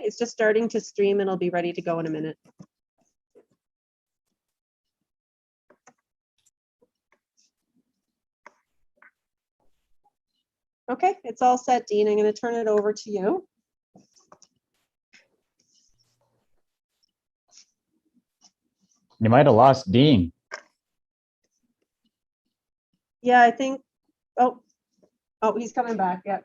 It's just starting to stream and it'll be ready to go in a minute. Okay, it's all set, Dean. I'm going to turn it over to you. You might have lost Dean. Yeah, I think, oh, he's coming back, yeah.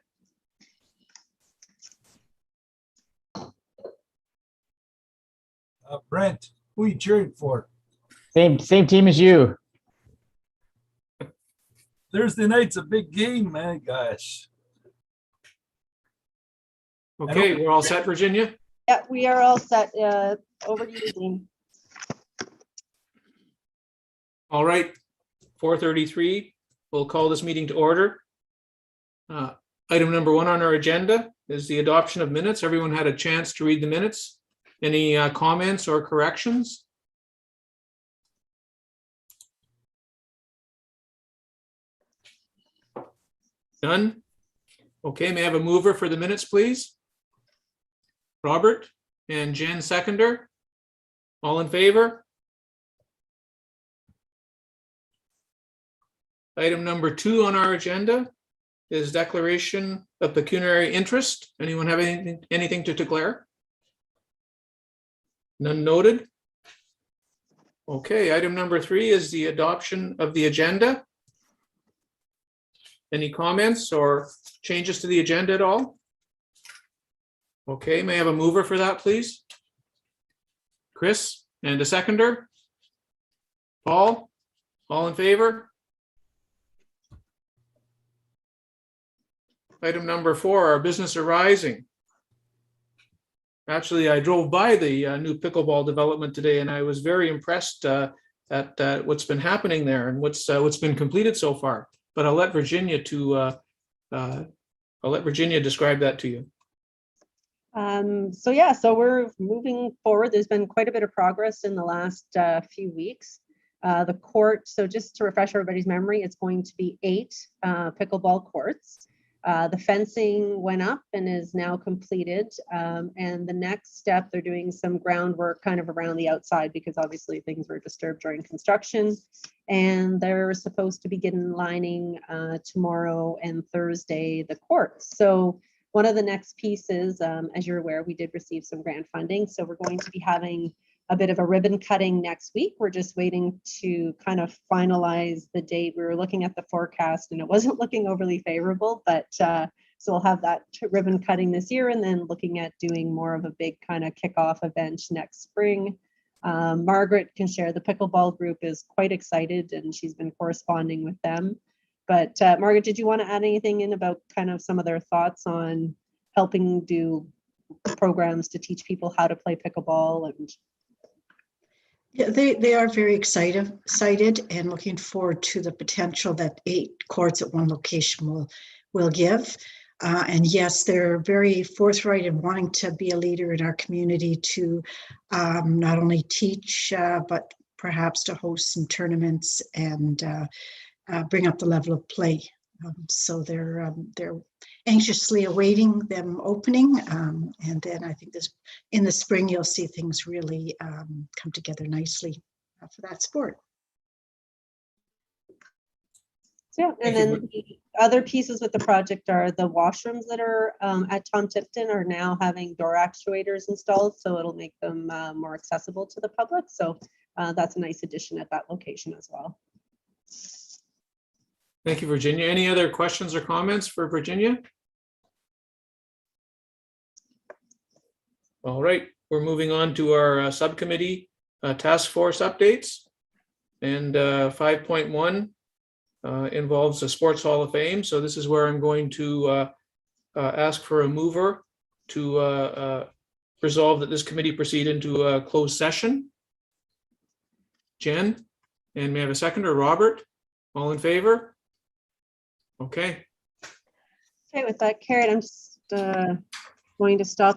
Brent, who are you cheering for? Same team as you. Thursday night's a big game, man, gosh. Okay, we're all set, Virginia? Yeah, we are all set. Over to you, Dean. All right, 4:33, we'll call this meeting to order. Item number 1 on our agenda is the adoption of minutes. Everyone had a chance to read the minutes. Any comments or corrections? None? Okay, may I have a mover for the minutes, please? Robert and Jen seconder. All in favor? Item number 2 on our agenda is declaration of pecuniary interest. Anyone have anything to declare? None noted. Okay, item number 3 is the adoption of the agenda. Any comments or changes to the agenda at all? Okay, may I have a mover for that, please? Chris, and a seconder? Paul, all in favor? Item number 4, our business arising. Actually, I drove by the new pickleball development today, and I was very impressed at what's been happening there and what's been completed so far. But I'll let Virginia describe that to you. So we're moving forward. There's been quite a bit of progress in the last few weeks. The court, so just to refresh everybody's memory, it's going to be 8 pickleball courts. The fencing went up and is now completed. And the next step, they're doing some groundwork kind of around the outside because obviously things were disturbed during construction. And they're supposed to begin lining tomorrow and Thursday the courts. So one of the next pieces, as you're aware, we did receive some grant funding. So we're going to be having a bit of a ribbon cutting next week. We're just waiting to kind of finalize the date. We were looking at the forecast and it wasn't looking overly favorable, but so we'll have that ribbon cutting this year and then looking at doing more of a big kind of kickoff event next spring. Margaret can share, the pickleball group is quite excited and she's been corresponding with them. But Margaret, did you want to add anything in about kind of some of their thoughts on helping do programs to teach people how to play pickleball? And yeah, they are very excited and looking forward to the potential that 8 courts at one location will give. And yes, they're very forthright in wanting to be a leader in our community to not only teach, but perhaps to host some tournaments and bring up the level of play. So they're anxiously awaiting them opening. And then I think in the spring, you'll see things really come together nicely for that sport. Yeah, and then the other pieces with the project are the washrooms that are at Tom Tipton are now having door actuators installed, so it'll make them more accessible to the public. So that's a nice addition at that location as well. Thank you, Virginia. Any other questions or comments for Virginia? All right, we're moving on to our subcommittee task force updates. And 5.1 involves the Sports Hall of Fame. So this is where I'm going to ask for a mover to resolve that this committee proceed into a closed session. Jen, and may I have a seconder? Robert, all in favor? Okay. Okay, with that carried, I'm just going to stop